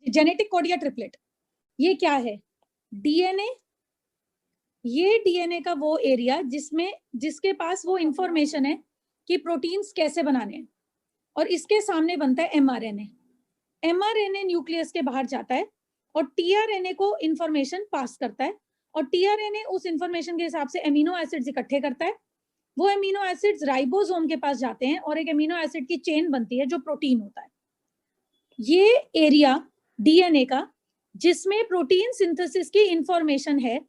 Genetic code या triplet, ये क्या है? डीएनए, ये डीएनए का वो एरिया जिसके पास वो इंफॉर्मेशन है कि प्रोटीन्स कैसे बनाने हैं, और इसके सामने बनता है एमआरएनए। एमआरएनए न्यूक्लियस के बाहर जाता है और टीआरएनए को इंफॉर्मेशन पास करता है, और टीआरएनए उस इंफॉर्मेशन के हिसाब से एमिनो एसिड्स इकट्ठे करता है। वो एमिनो एसिड्स राइबोसोम के पास जाते हैं और एक एमिनो एसिड की चेन बनती है जो प्रोटीन होता है। ये एरिया डीएनए का जिसमें प्रोटीन सिंथेसिस की इंफॉर्मेशन है,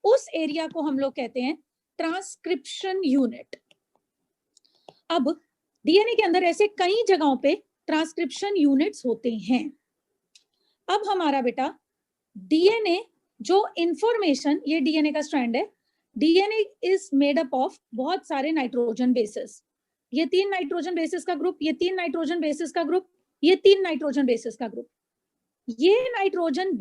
उस एरिया को हम लोग कहते हैं ट्रांसक्रिप्शन यूनिट। अब डीएनए के अंदर ऐसे कई जगहों पे ट्रांसक्रिप्शन यूनिट्स होते हैं। अब हमारा बेटा डीएनए जो इंफॉर्मेशन, ये डीएनए का स्ट्रैंड है, DNA is made up of बहुत सारे नाइट्रोजन बेसिस। ये 3 नाइट्रोजन बेसिस का ग्रुप, ये 3 नाइट्रोजन बेसिस का ग्रुप, ये 3 नाइट्रोजन बेसिस का ग्रुप। ये नाइट्रोजन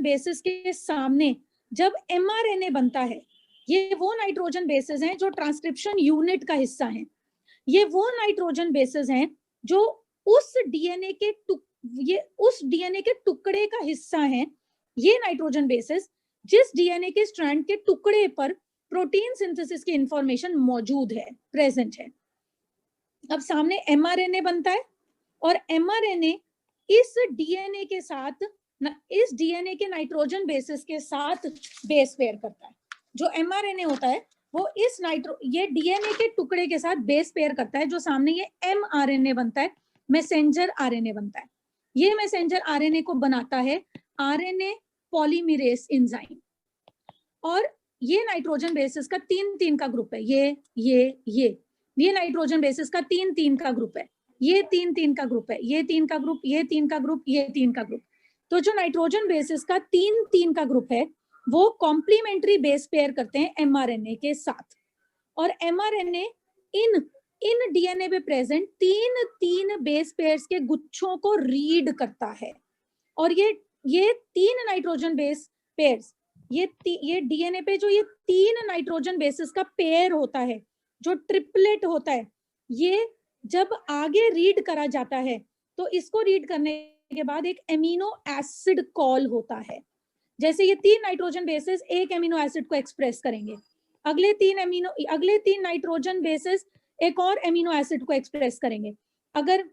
बेसिस के सामने जब एमआरएनए बनता है, ये वो नाइट्रोजन बेसिस हैं जो ट्रांसक्रिप्शन यूनिट का हिस्सा हैं। ये वो नाइट्रोजन बेसिस हैं जो उस डीएनए के टुकड़े का हिस्सा हैं। ये नाइट्रोजन बेसिस जिस डीएनए के स्ट्रैंड के टुकड़े पर प्रोटीन सिंथेसिस की इंफॉर्मेशन मौजूद है, प्रेजेंट है। अब सामने एमआरएनए बनता है और एमआरएनए इस डीएनए के साथ, इस डीएनए के नाइट्रोजन बेसिस के साथ बेस पेयर करता है। जो एमआरएनए होता है वो ये डीएनए के टुकड़े के साथ बेस पेयर करता है। जो सामने ये एमआरएनए बनता है, मैसेंजर आरएनए बनता है। ये मैसेंजर आरएनए को बनाता है आरएनए पॉलीमरेज एंजाइम। और ये नाइट्रोजन बेसिस का 3-3 का ग्रुप है। ये नाइट्रोजन बेसिस का 3-3 का ग्रुप है। ये 3-3 का ग्रुप है। ये 3 का ग्रुप, ये 3 का ग्रुप, ये 3 का ग्रुप। तो जो नाइट्रोजन बेसिस का 3-3 का ग्रुप है वो कॉम्प्लीमेंट्री बेस पेयर करते हैं एमआरएनए के साथ। और एमआरएनए इन डीएनए पे प्रेजेंट 3 बेस पेयर्स के गुच्छों को रीड करता है। और ये 3 नाइट्रोजन बेस पेयर्स, ये डीएनए पे जो ये 3 नाइट्रोजन बेसिस का पेयर होता है, जो ट्रिपलेट होता है, ये जब आगे रीड करा जाता है तो इसको रीड करने के बाद एक एमिनो एसिड कॉल होता है। जैसे ये 3 नाइट्रोजन बेसिस एक एमिनो एसिड को एक्सप्रेस करेंगे, अगले 3 नाइट्रोजन बेसिस एक और एमिनो एसिड को एक्सप्रेस करेंगे। अगर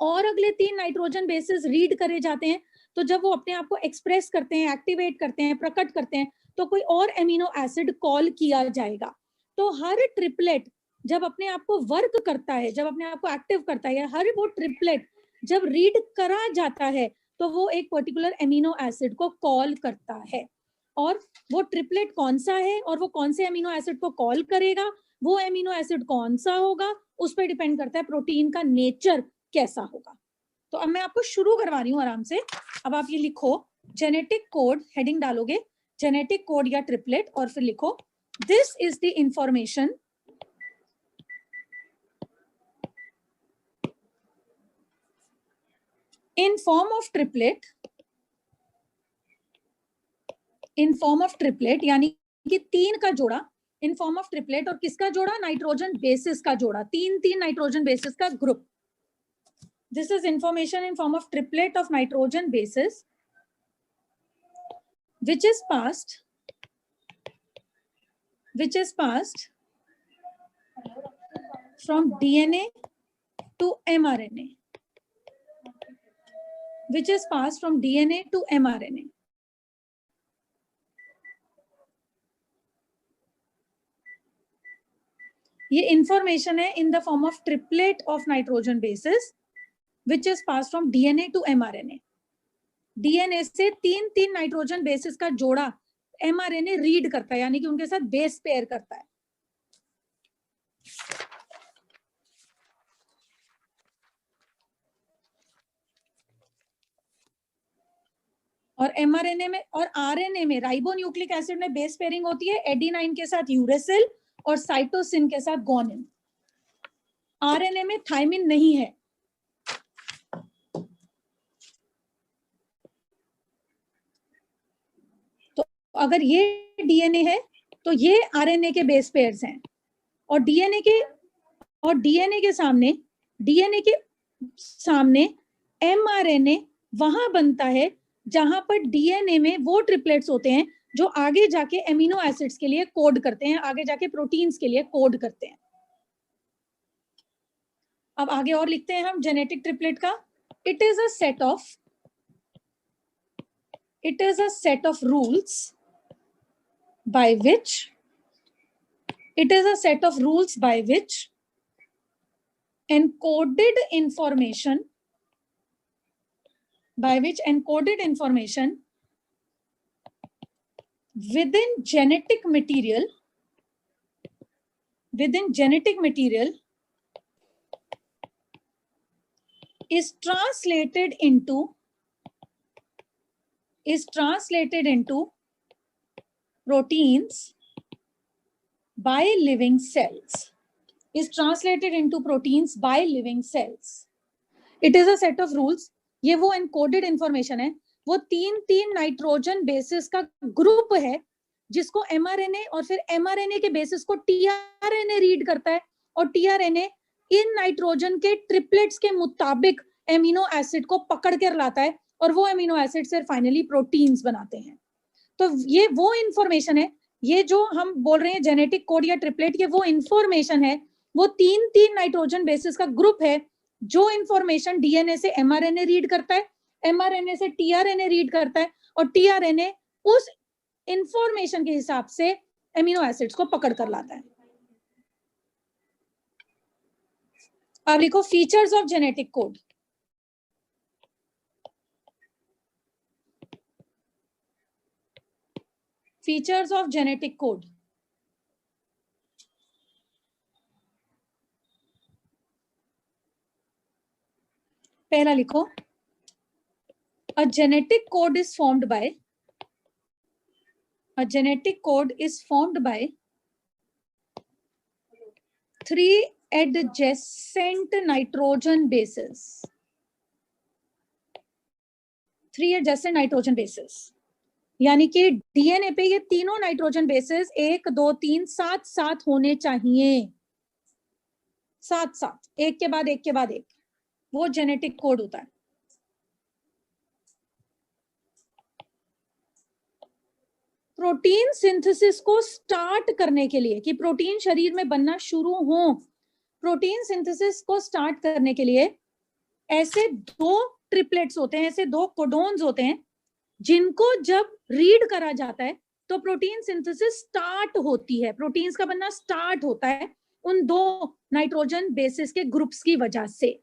और अगले 3 नाइट्रोजन बेसिस रीड करे जाते हैं तो जब वो अपने आप को एक्सप्रेस करते हैं, एक्टिवेट करते हैं, प्रकट करते हैं, तो कोई और एमिनो एसिड कॉल किया जाएगा। तो हर ट्रिपलेट जब अपने आप को वर्क करता है, जब अपने आप को एक्टिव करता है, हर वो ट्रिपलेट जब रीड करा जाता है तो वो एक पर्टिकुलर एमिनो एसिड को कॉल करता है। और वो ट्रिपलेट कौन सा है और वो कौन से एमिनो एसिड को कॉल करेगा, वो एमिनो एसिड कौन सा होगा, उस पर डिपेंड करता है प्रोटीन का नेचर कैसा होगा। तो अब मैं आपको शुरू करवा रही हूँ आराम से। अब आप ये लिखो जेनेटिक कोड, हेडिंग डालोगे जेनेटिक कोड या ट्रिपलेट, और फिर लिखो this is the information in form of triplet, यानी कि 3 का जोड़ा in form of triplet। और किसका जोड़ा? नाइट्रोजन बेसिस का जोड़ा, 3 नाइट्रोजन बेसिस का group. This is information in form of triplet of nitrogen bases which is passed from DNA to mRNA, which is passed from DNA to mRNA. ये information है in the form of triplet of nitrogen bases which is passed from DNA to mRNA. DNA से 3 nitrogen bases का जोड़ा mRNA read करता है, यानी कि उनके साथ बेस पेयर करता है। और mRNA में और RNA में राइबोन्यूक्लिक एसिड में बेस पेयरिंग होती है एडेनाइन के साथ यूरेसिल और साइटोसिन के साथ गोनिन। RNA में थाइमिन नहीं है। तो अगर ये डीएनए है तो ये आरएनए के बेस पेयर्स हैं, और डीएनए के सामने एमआरएनए वहां बनता है जहां पर डीएनए में वो ट्रिपलेट्स होते हैं जो आगे जाके एमिनो एसिड्स के लिए कोड करते हैं, आगे जाके प्रोटीन्स के लिए कोड करते हैं। अब आगे और लिखते हैं हम जेनेटिक ट्रिपलेट का। It is a set of rules by which encoded information within genetic material is translated into proteins by living cells. It is a set of rules. ये वो encoded information है, वो तीन नाइट्रोजन बेसिस का group है जिसको mRNA और फिर mRNA के बेसिस को tRNA रीड करता है, और tRNA इन नाइट्रोजन के ट्रिपलेट्स के मुताबिक एमिनो एसिड को पकड़ कर लाता है, और वो एमिनो एसिड से फाइनली प्रोटीन्स बनाते हैं। तो ये वो इंफॉर्मेशन है, ये जो हम बोल रहे हैं जेनेटिक कोड या ट्रिपलेट, ये वो इंफॉर्मेशन है, वो तीन नाइट्रोजन बेसिस का ग्रुप है जो इंफॉर्मेशन डीएनए से एमआरएनए रीड करता है, एमआरएनए से टीआरएनए रीड करता है, और टीआरएनए उस इंफॉर्मेशन के हिसाब से एमिनो एसिड्स को पकड़ कर लाता है। अब लिखो features of genetic code. Features of genetic code. पहला लिखो, a genetic code is formed by 3 adjacent nitrogen bases. 3 adjacent nitrogen bases, यानी कि डीएनए पे ये तीनों नाइट्रोजन बेसेस 1, 2, 3 साथ होने चाहिए, साथ एक के बाद एक, वो जेनेटिक कोड होता है। प्रोटीन सिंथेसिस को स्टार्ट करने के लिए, कि प्रोटीन शरीर में बनना शुरू हो, प्रोटीन सिंथेसिस को स्टार्ट करने के लिए ऐसे 2 ट्रिपलेट्स होते हैं, ऐसे 2 कोडोन्स होते हैं जिनको जब रीड करा जाता है तो प्रोटीन सिंथेसिस स्टार्ट होती है, प्रोटीन्स का बनना स्टार्ट होता है उन 2 नाइट्रोजन बेसिस के ग्रुप्स की वजह से।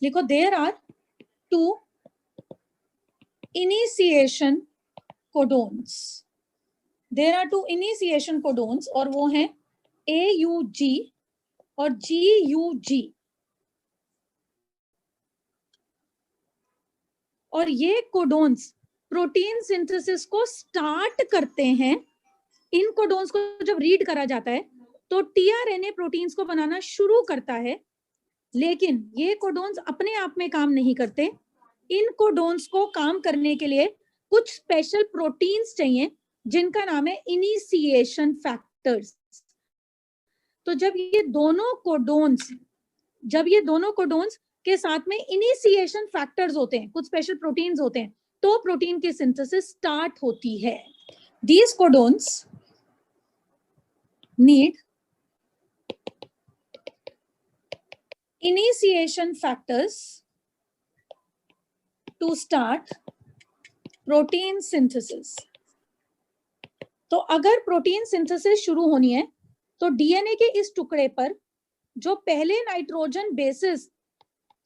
लिखो, देयर आर 2 इनिशिएशन कोडोन्स। और वो हैं AUG और GUG। और ये कोडोन्स प्रोटीन सिंथेसिस को स्टार्ट करते हैं। इन कोडोन्स को जब रीड करा जाता है तो टीआरएनए प्रोटीन्स को बनाना शुरू करता है, लेकिन ये कोडोन्स अपने आप में काम नहीं करते। इन कोडोन्स को काम करने के लिए कुछ स्पेशल प्रोटीन्स चाहिए जिनका नाम है इनिशिएशन फैक्टर्स। तो जब ये दोनों कोडोन्स के साथ में इनिशिएशन फैक्टर्स होते हैं, कुछ स्पेशल प्रोटीन्स होते हैं, तो प्रोटीन की सिंथेसिस स्टार्ट होती है। These codons need initiation factors to start protein synthesis. तो अगर प्रोटीन सिंथेसिस शुरू होनी है तो डीएनए के इस टुकड़े पर जो पहले नाइट्रोजन बेसिस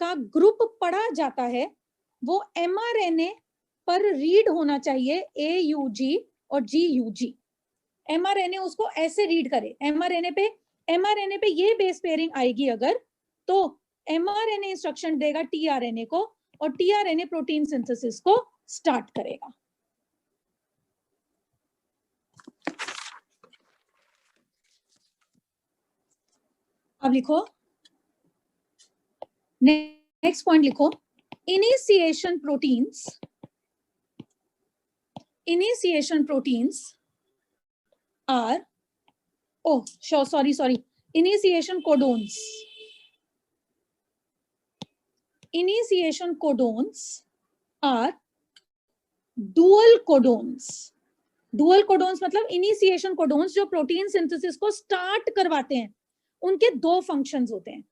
का ग्रुप पढ़ा जाता है वो एमआरएनए पर रीड होना चाहिए, AUG और GUG। एमआरएनए उसको ऐसे रीड करे, एमआरएनए पे ये बेस पेयरिंग आएगी अगर, तो एमआरएनए इंस्ट्रक्शन देगा टीआरएनए को, और टीआरएनए प्रोटीन सिंथेसिस को स्टार्ट करेगा। अब लिखो, नेक्स्ट पॉइंट लिखो, initiation proteins are, initiation codons initiation codons are dual codons. Dual codons मतलब इनिशिएशन कोडोन्स जो प्रोटीन सिंथेसिस को स्टार्ट करवाते हैं, उनके दो फंक्शंस होते हैं।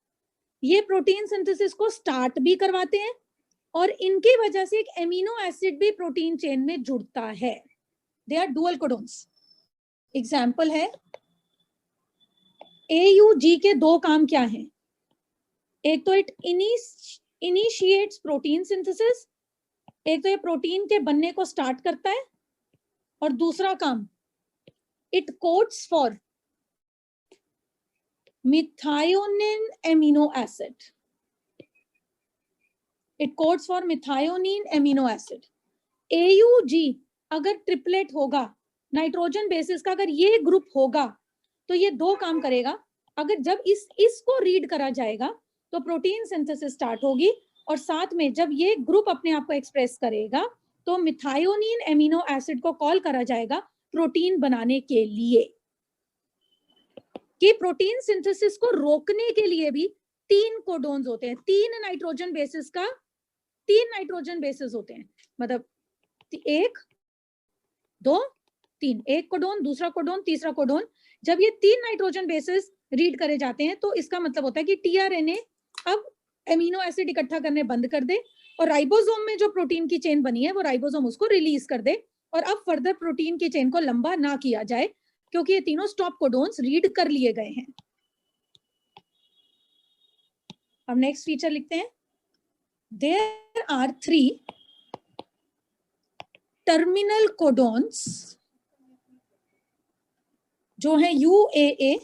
ये प्रोटीन सिंथेसिस को स्टार्ट भी करवाते हैं और इनकी वजह से एक एमिनो एसिड भी प्रोटीन चेन में जुड़ता है। They are dual codons. Example है AUG के दो काम क्या हैं? एक तो इट इनिशिएट्स प्रोटीन सिंथेसिस, एक तो ये प्रोटीन के बनने को स्टार्ट करता है, और दूसरा काम it codes for methionine amino acid. It codes for methionine amino acid. AUG अगर ट्रिपलेट होगा, नाइट्रोजन बेसिस का अगर ये ग्रुप होगा, तो ये दो काम करेगा। अगर जब इसको रीड करा जाएगा तो प्रोटीन सिंथेसिस स्टार्ट होगी, और साथ में जब ये ग्रुप अपने आप को एक्सप्रेस करेगा तो मिथायोनिन एमिनो एसिड को कॉल करा जाएगा प्रोटीन बनाने के लिए। कि प्रोटीन सिंथेसिस को रोकने के लिए भी 3 कोडोन्स होते हैं। 3 नाइट्रोजन बेसिस का 3 नाइट्रोजन बेसिस होते हैं, मतलब 1 2 3, एक कोडोन, दूसरा कोडोन, तीसरा कोडोन। जब ये 3 नाइट्रोजन बेसिस रीड करे जाते हैं तो इसका मतलब होता है कि टीआरएनए अब एमिनो एसिड इकट्ठा करने बंद कर दे, और राइबोसोम में जो प्रोटीन की चेन बनी है वो राइबोसोम उसको रिलीज कर दे, और अब फर्दर प्रोटीन की चेन को लंबा ना किया जाए, क्योंकि ये तीनों स्टॉप कोडोन्स रीड कर लिए गए हैं। अब नेक्स्ट फीचर लिखते हैं। देयर आर 3 टर्मिनल कोडोन्स जो है UAA,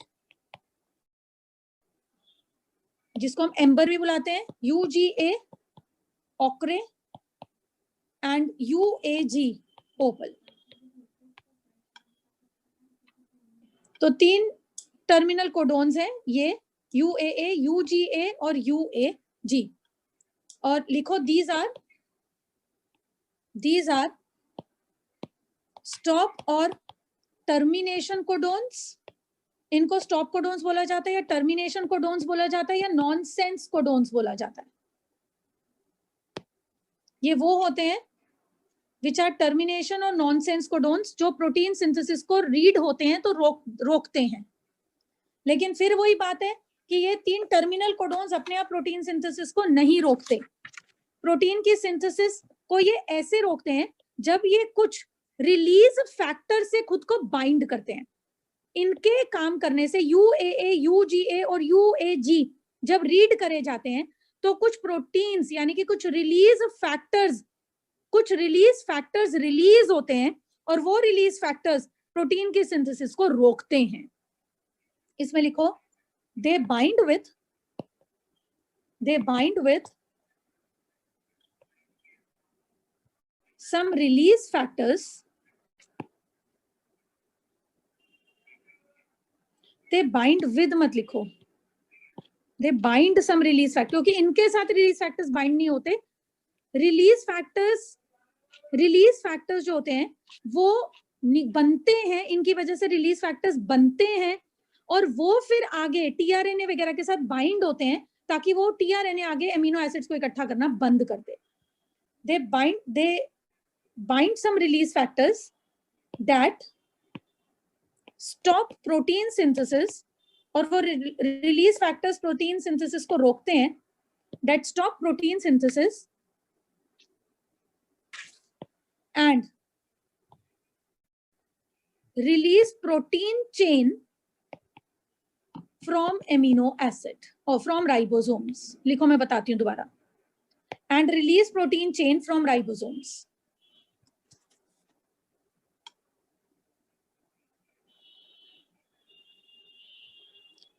जिसको हम एम्बर भी बुलाते हैं, UGA ऑक्रे एंड UAG ओपल। तो 3 टर्मिनल कोडोन्स हैं ये, UAA, UGA और UAG। और लिखो दीज आर स्टॉप और टर्मिनेशन कोडोन्स। इनको स्टॉप कोडोन्स बोला जाता है, या टर्मिनेशन कोडोन्स बोला जाता है, या नॉनसेंस कोडोन्स बोला जाता है। ये वो होते हैं विच आर टर्मिनेशन और नॉनसेंस कोडोन्स, जो प्रोटीन सिंथेसिस को रीड होते हैं तो रोकते हैं। लेकिन फिर वही बात है कि ये 3 टर्मिनल कोडोन्स अपने आप प्रोटीन सिंथेसिस को नहीं रोकते। प्रोटीन की सिंथेसिस को ये ऐसे रोकते हैं जब ये कुछ रिलीज फैक्टर से खुद को बाइंड करते हैं। इनके काम करने से UAA, UGA और UAG जब रीड करे जाते हैं तो कुछ प्रोटीन्स यानी कि कुछ रिलीज फैक्टर्स रिलीज होते हैं, और वो रिलीज फैक्टर्स प्रोटीन की सिंथेसिस को रोकते हैं। इसमें लिखो दे bind with some release factors, they bind with मत लिखो, they bind some release factor, क्योंकि इनके साथ release factors bind नहीं होते। release factors जो होते हैं वो बनते हैं, इनकी वजह से release factors बनते हैं, और वो फिर आगे टीआरएनए वगैरह के साथ बाइंड होते हैं ताकि वो टीआरएनए आगे एमिनो एसिड्स को इकट्ठा करना बंद कर दे। they bind some release factors that stop protein synthesis, और वो release factors protein synthesis को रोकते हैं, that stop protein synthesis and release protein chain from amino acid or from ribosomes। लिखो मैं बताती हूँ दोबारा, and release protein chain from ribosomes।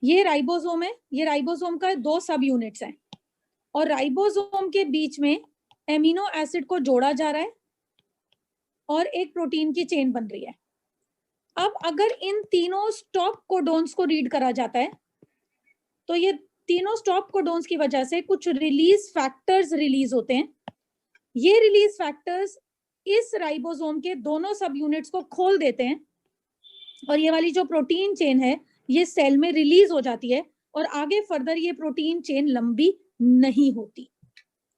ये राइबोसोम है, ये राइबोसोम का 2 सब यूनिट्स हैं, और राइबोसोम के बीच में एमिनो एसिड को जोड़ा जा रहा है और एक प्रोटीन की चेन बन रही है। अब अगर इन तीनों स्टॉप कोडोन्स को रीड करा जाता है तो ये तीनों स्टॉप कोडोन्स की वजह से कुछ रिलीज फैक्टर्स रिलीज होते हैं। ये रिलीज फैक्टर्स इस राइबोसोम के दोनों सब यूनिट्स को खोल देते हैं, और ये वाली जो प्रोटीन चेन है ये सेल में रिलीज हो जाती है, और आगे फर्दर ये प्रोटीन चेन लंबी नहीं होती।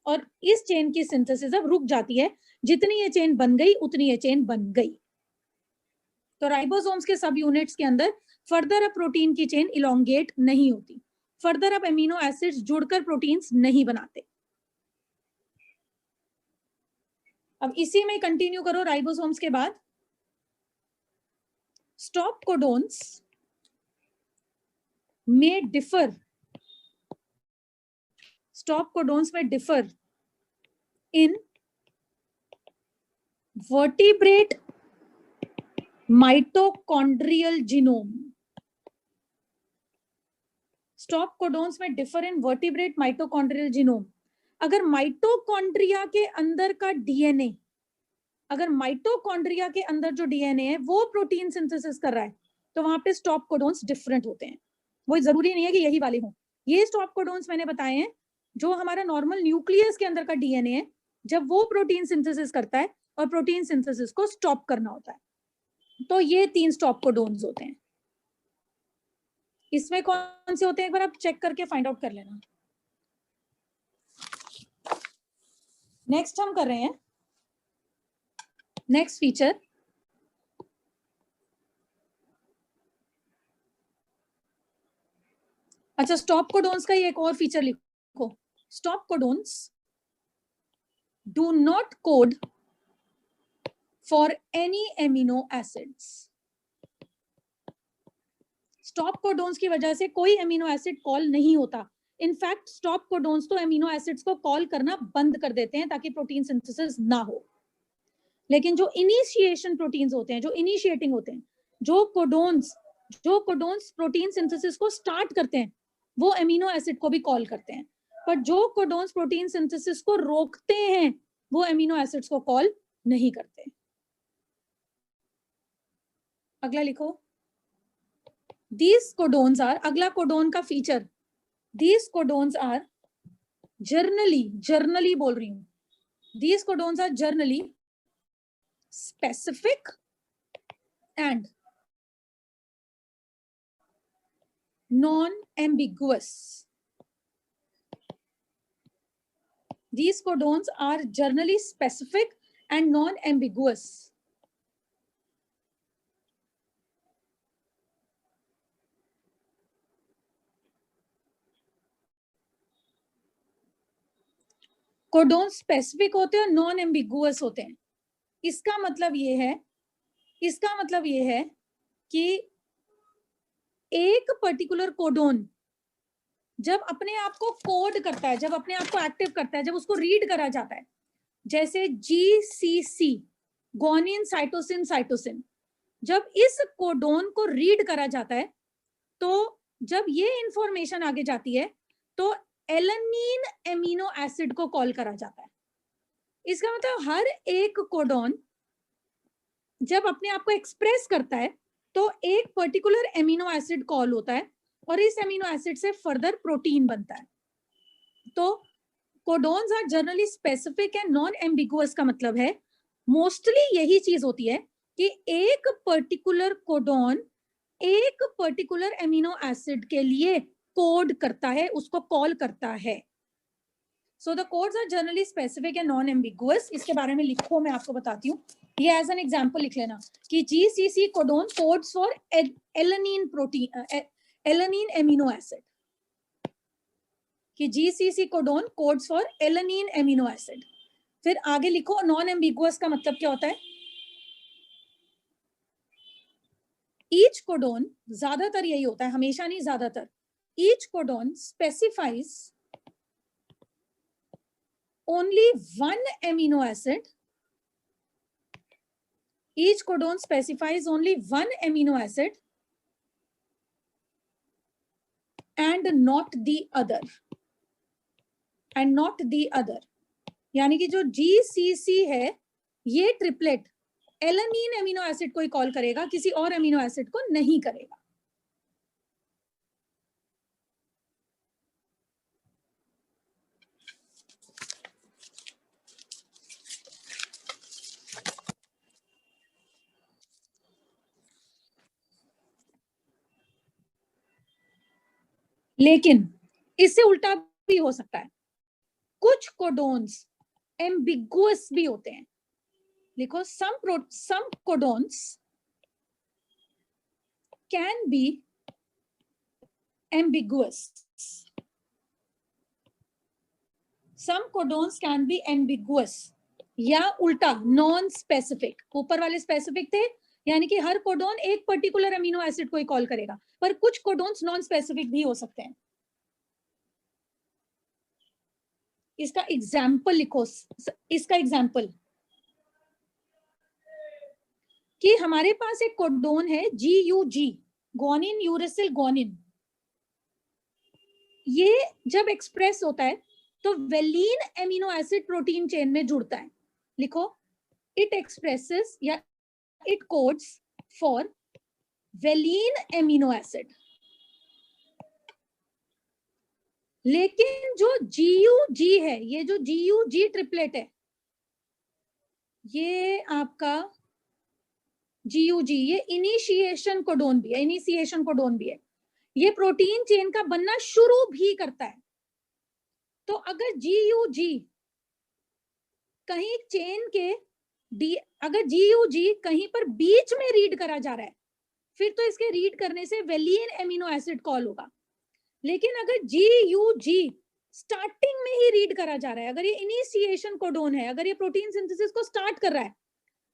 और इस चेन की सिंथेसिस अब रुक जाती है। जितनी ये चेन बन गई उतनी ये चेन बन गई। तो राइबोसोम्स के सब यूनिट्स के अंदर फर्दर अब प्रोटीन की चेन इलोंगेट नहीं होती, फर्दर अब एमिनो एसिड्स जुड़कर प्रोटीन्स नहीं बनाते। अब इसी में कंटिन्यू करो राइबोसोम्स के बाद। स्टॉप कोडोन्स में डिफर, स्टॉप कोडोन्स में differ in vertebrate mitochondrial genome. Stop codons में differ in vertebrate mitochondrial genome. अगर माइटोकॉन्ड्रिया के अंदर का डीएनए, अगर माइटोकॉन्ड्रिया के अंदर जो डीएनए है वो प्रोटीन सिंथेसिस कर रहा है, तो वहां पे स्टॉप कोडोन्स डिफरेंट होते हैं। वो जरूरी नहीं है कि यही वाले हों। ये स्टॉप कोडोन्स मैंने बताए हैं जो हमारा नॉर्मल न्यूक्लियस के अंदर का डीएनए है, जब वो प्रोटीन सिंथेसिस करता है और प्रोटीन सिंथेसिस को स्टॉप करना होता है, तो ये 3 स्टॉप कोडोन्स होते हैं। इसमें कौन से होते हैं एक बार आप चेक करके फाइंड आउट कर लेना। नेक्स्ट हम कर रहे हैं नेक्स्ट फीचर, अच्छा स्टॉप कोडोन्स का ही एक और फीचर लिखो। Stop codons do not code for any amino acids. Stop codons की वजह से कोई एमिनो एसिड कॉल नहीं होता। इनफैक्ट स्टॉप कोडोन्स तो एमिनो एसिड्स को कॉल करना बंद कर देते हैं ताकि प्रोटीन सिंथेसिस ना हो। लेकिन जो इनिशिएशन प्रोटीन्स होते हैं, जो इनिशिएटिंग होते हैं, जो कोडोन्स प्रोटीन सिंथेसिस को स्टार्ट करते हैं, वो एमिनो एसिड को भी कॉल करते हैं। पर जो कोडोन्स प्रोटीन सिंथेसिस को रोकते हैं वो एमिनो एसिड्स को कॉल नहीं करते। अगला लिखो, these codons are, अगला कोडोन का feature, these codons are generally बोल रही हूं, these codons are generally specific and non-ambiguous. These codons are generally specific and non-ambiguous. Codon specific होते हैं, नॉन एम्बिगुअस होते हैं। इसका मतलब ये है कि एक पर्टिकुलर कोडोन जब अपने आप को कोड करता है, जब अपने आप को एक्टिव करता है, जब उसको रीड करा जाता है, जैसे GCC ग्वानिन साइटोसिन, जब इस कोडोन को रीड करा जाता है तो जब ये इंफॉर्मेशन आगे जाती है तो एलेनिन एमिनो एसिड को कॉल करा जाता है। इसका मतलब हर एक कोडोन जब अपने आप को एक्सप्रेस करता है तो एक पर्टिकुलर एमिनो एसिड कॉल होता है और इस एमिनो एसिड से फर्दर प्रोटीन बनता है। तो codons are generally specific and non ambiguous का मतलब है मोस्टली यही चीज होती है कि एक पर्टिकुलर कोडोन एक पर्टिकुलर एमिनो एसिड के लिए कोड करता है, उसको कॉल करता है। So the codes are generally specific and non ambiguous. इसके बारे में लिखो, मैं आपको बताती हूँ। ये एज एन एग्जांपल लिख लेना कि GCC codon codes for alanine protein, alanine amino acid, कि GCC codon codes for alanine amino acid. फिर आगे लिखो नॉन एम्बिगुअस का मतलब क्या होता है। ईच कोडोन, ज्यादातर यही होता है, हमेशा नहीं ज्यादातर, each codon specifies only one amino acid, each codon specifies only one amino acid and not the other, यानी कि जो GCC है ये ट्रिपलेट एलेनिन एमिनो एसिड को ही कॉल करेगा, किसी और एमिनो एसिड को नहीं करेगा। लेकिन इससे उल्टा भी हो सकता है। कुछ कोडोन्स एम्बिगुअस भी होते हैं. लिखो, some codons can be ambiguous. Some codons can be ambiguous. या उल्टा नॉन स्पेसिफिक. ऊपर वाले स्पेसिफिक थे, यानी कि हर कोडोन एक पर्टिकुलर अमीनो एसिड को ही कॉल करेगा, पर कुछ कोडोन्स नॉन स्पेसिफिक भी हो सकते हैं. इसका एग्जाम्पल लिखो. इसका एग्जाम्पल कि हमारे पास एक कोडोन है GUG, गुआनिन यूरेसिल गुआनिन. ये जब एक्सप्रेस होता है तो valine amino acid protein chain में जुड़ता है. लिखो, इट एक्सप्रेसेस या it codes for valine amino acid. लेकिन जो GUG है, ये जो GUG ट्रिपलेट है, ये आपका GUG, ये इनिशिएशन कोडोन भी है. इनिशिएशन कोडोन भी है. ये प्रोटीन चेन का बनना शुरू भी करता है. तो अगर GUG कहीं चेन के अगर GUG कहीं पर बीच में रीड करा जा रहा है, फिर तो इसके रीड करने से वेलिन एमिनो एसिड कॉल होगा. लेकिन अगर GUG स्टार्टिंग में ही रीड करा जा रहा है, अगर ये इनिशिएशन कोडोन है, अगर ये प्रोटीन सिंथेसिस को स्टार्ट कर रहा है,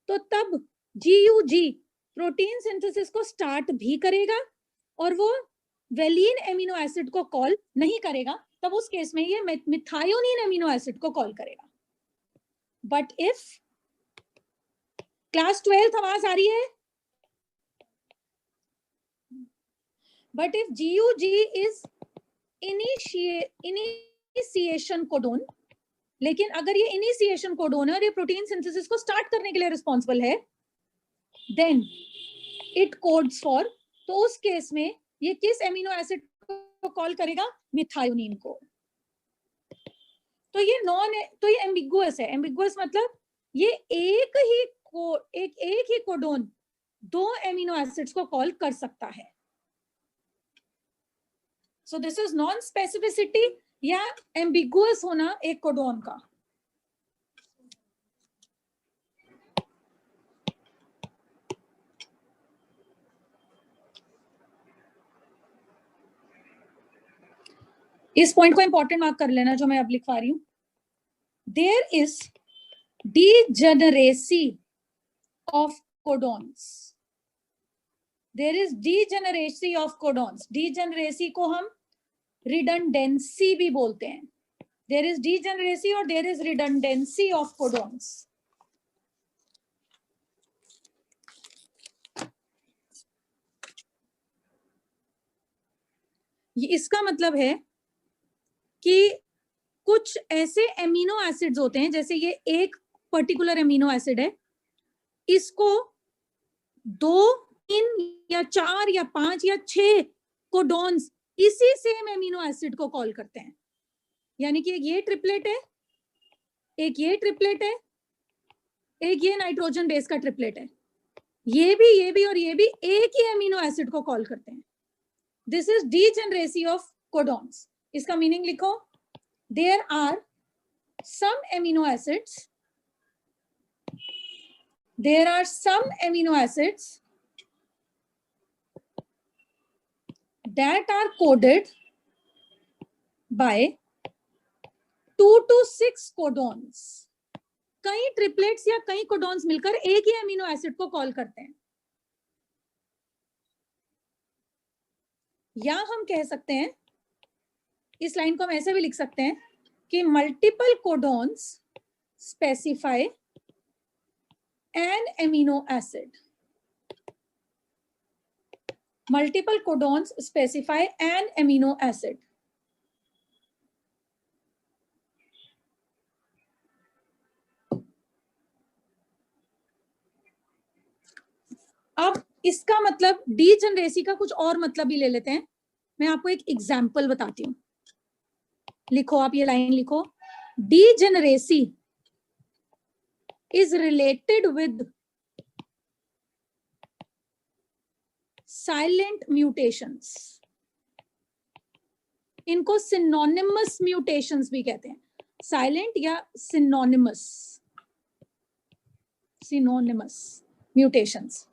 तो तब GUG प्रोटीन सिंथेसिस को स्टार्ट भी करेगा और वो वेलिन एमिनो एसिड को कॉल नहीं करेगा. तब उस केस में ये मिथायोनिन एमिनो एसिड को कॉल करेगा. बट इफ क्लास 12 आवाज आ रही है, but if GUG is initiation codon, लेकिन अगर ये इनिशिएशन कोडोन है और ये प्रोटीन सिंथेसिस को स्टार्ट करने के लिए रिस्पॉन्सिबल है, देन इट कोड्स फॉर, तो उस केस में ये किस एमिनो एसिड को कॉल करेगा? मिथायोनिन को. तो ये एम्बिगुअस है. एम्बिगुअस मतलब ये एक ही कोडोन दो एमिनो एसिड्स को कॉल कर सकता है. So this is non specificity या एम्बिगुअस होना एक कोडोन का. इस पॉइंट को इंपॉर्टेंट मार्क कर लेना जो मैं अब लिखवा रही हूं. There is degeneracy of codons. There is degeneracy of codons. Degeneracy को हम रिडंडेंसी भी बोलते हैं. देयर इज डीजेनरेसी और there is redundancy of codons. इसका मतलब है कि कुछ ऐसे एमिनो एसिड्स होते हैं, जैसे ये एक पर्टिकुलर एमिनो एसिड है, इसको 2, 3 या 4 या 5 या 6 कोडोन्स इसी सेम एमिनो एसिड को कॉल करते हैं. यानी कि एक ये ट्रिपलेट है, एक ये ट्रिपलेट है, एक ये नाइट्रोजन बेस का ट्रिपलेट है, ये भी और ये भी एक ही एमिनो एसिड को कॉल करते हैं. This is degeneracy of codons. इसका मीनिंग लिखो. There are some amino acids. There are some amino acids that are coded by 2 to 6 codons. कई ट्रिपलेट्स या कई कोडॉन्स मिलकर एक ही अमीनो एसिड को कॉल करते हैं. या हम कह सकते हैं, इस लाइन को हम ऐसे भी लिख सकते हैं कि multiple codons specify an amino acid. Multiple codons specify an amino acid. अब इसका मतलब डीजेनरेसी का कुछ और मतलब भी ले लेते हैं. मैं आपको एक एग्जाम्पल बताती हूं. लिखो, आप ये लाइन लिखो. Degeneracy is related with silent mutations. इनको सिनोनिमस म्यूटेशंस भी कहते हैं. साइलेंट या सिनोनिमस म्यूटेशंस।